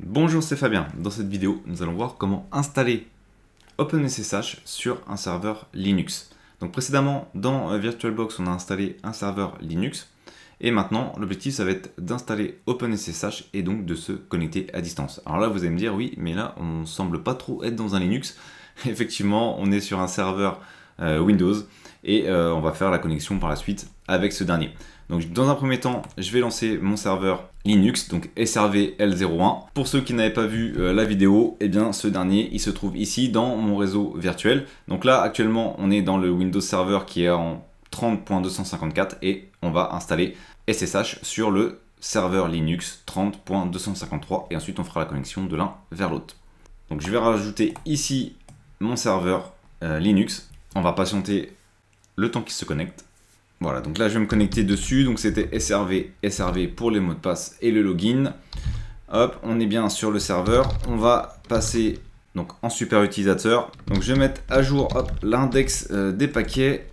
Bonjour, c'est Fabien. Dans cette vidéo, nous allons voir comment installer OpenSSH sur un serveur Linux. Donc précédemment, dans VirtualBox, on a installé un serveur Linux. Et maintenant, l'objectif, ça va être d'installer OpenSSH et donc de se connecter à distance. Alors là, vous allez me dire, oui, mais là, on ne semble pas trop être dans un Linux. Effectivement, on est sur un serveur Windows et on va faire la connexion par la suite avec ce dernier. Donc dans un premier temps, je vais lancer mon serveur Linux, donc SRV L01. Pour ceux qui n'avaient pas vu la vidéo, eh bien ce dernier, il se trouve ici dans mon réseau virtuel. Donc là, actuellement, on est dans le Windows Server qui est en 30.254 et on va installer SSH sur le serveur Linux 30.253 et ensuite on fera la connexion de l'un vers l'autre. Donc je vais rajouter ici mon serveur Linux. On va patienter le temps qu'il se connecte. Voilà, donc là je vais me connecter dessus, donc c'était SRV pour les mots de passe et le login. Hop, on est bien sur le serveur, on va passer donc en super utilisateur. Donc je vais mettre à jour l'index des paquets,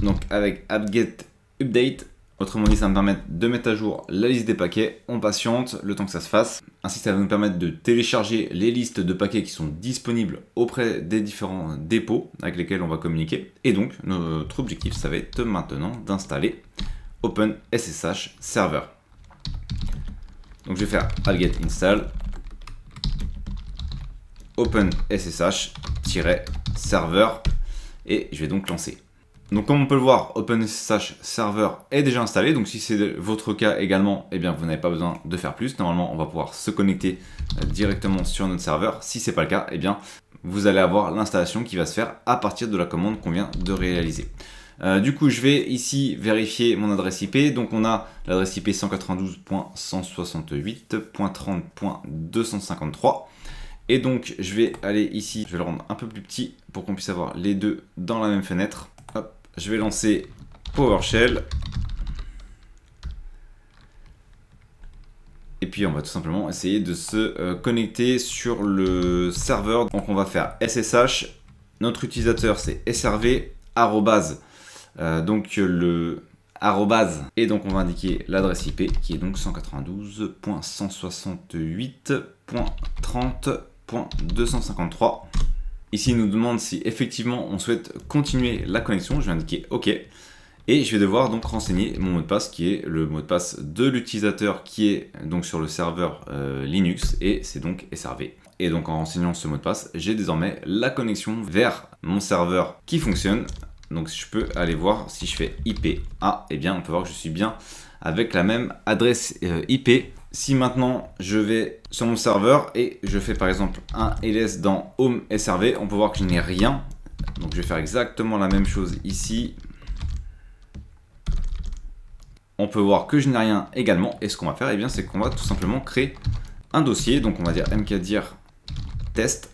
donc avec apt-get update. Autrement dit, ça va me permettre de mettre à jour la liste des paquets. On patiente le temps que ça se fasse. Ainsi, ça va nous permettre de télécharger les listes de paquets qui sont disponibles auprès des différents dépôts avec lesquels on va communiquer. Et donc, notre objectif, ça va être maintenant d'installer OpenSSH Server. Donc, je vais faire apt-get install OpenSSH-server et je vais donc lancer. Donc comme on peut le voir, OpenSSH Server est déjà installé. Donc si c'est votre cas également, eh bien vous n'avez pas besoin de faire plus. Normalement, on va pouvoir se connecter directement sur notre serveur. Si ce n'est pas le cas, eh bien vous allez avoir l'installation qui va se faire à partir de la commande qu'on vient de réaliser. Du coup, je vais ici vérifier mon adresse IP. Donc on a l'adresse IP 192.168.30.253. Et donc je vais aller ici, je vais le rendre un peu plus petit pour qu'on puisse avoir les deux dans la même fenêtre. Hop, je vais lancer PowerShell. Et puis on va tout simplement essayer de se connecter sur le serveur. Donc on va faire SSH. Notre utilisateur c'est SRV arrobase. Donc le arrobase. Et donc on va indiquer l'adresse IP qui est donc 192.168.30.253. Ici, il nous demande si effectivement on souhaite continuer la connexion. Je vais indiquer OK. Et je vais devoir donc renseigner mon mot de passe qui est le mot de passe de l'utilisateur qui est donc sur le serveur Linux et c'est donc SRV. Et donc en renseignant ce mot de passe, j'ai désormais la connexion vers mon serveur qui fonctionne. Donc je peux aller voir si je fais IP. Ah, et bien on peut voir que je suis bien avec la même adresse IP. Si maintenant je vais sur mon serveur et je fais par exemple un ls dans home srv, on peut voir que je n'ai rien. Donc je vais faire exactement la même chose ici. On peut voir que je n'ai rien également. Et ce qu'on va faire, eh bien, c'est qu'on va tout simplement créer un dossier. Donc on va dire mkdir test.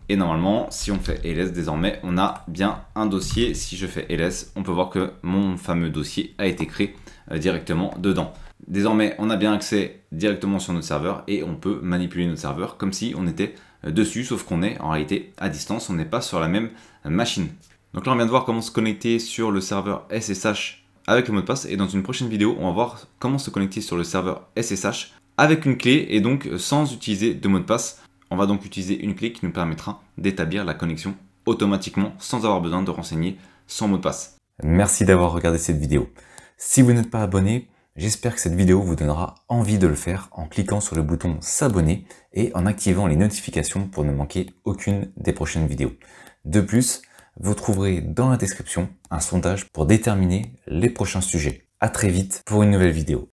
Et normalement, si on fait ls désormais, on a bien un dossier. Si je fais ls, on peut voir que mon fameux dossier a été créé directement dedans. Désormais, on a bien accès directement sur notre serveur et on peut manipuler notre serveur comme si on était dessus, sauf qu'on est en réalité à distance, on n'est pas sur la même machine. Donc là, on vient de voir comment se connecter sur le serveur SSH avec le mot de passe et dans une prochaine vidéo, on va voir comment se connecter sur le serveur SSH avec une clé et donc sans utiliser de mot de passe. On va donc utiliser une clé qui nous permettra d'établir la connexion automatiquement sans avoir besoin de renseigner son mot de passe. Merci d'avoir regardé cette vidéo. Si vous n'êtes pas abonné, j'espère que cette vidéo vous donnera envie de le faire en cliquant sur le bouton s'abonner et en activant les notifications pour ne manquer aucune des prochaines vidéos. De plus, vous trouverez dans la description un sondage pour déterminer les prochains sujets. À très vite pour une nouvelle vidéo.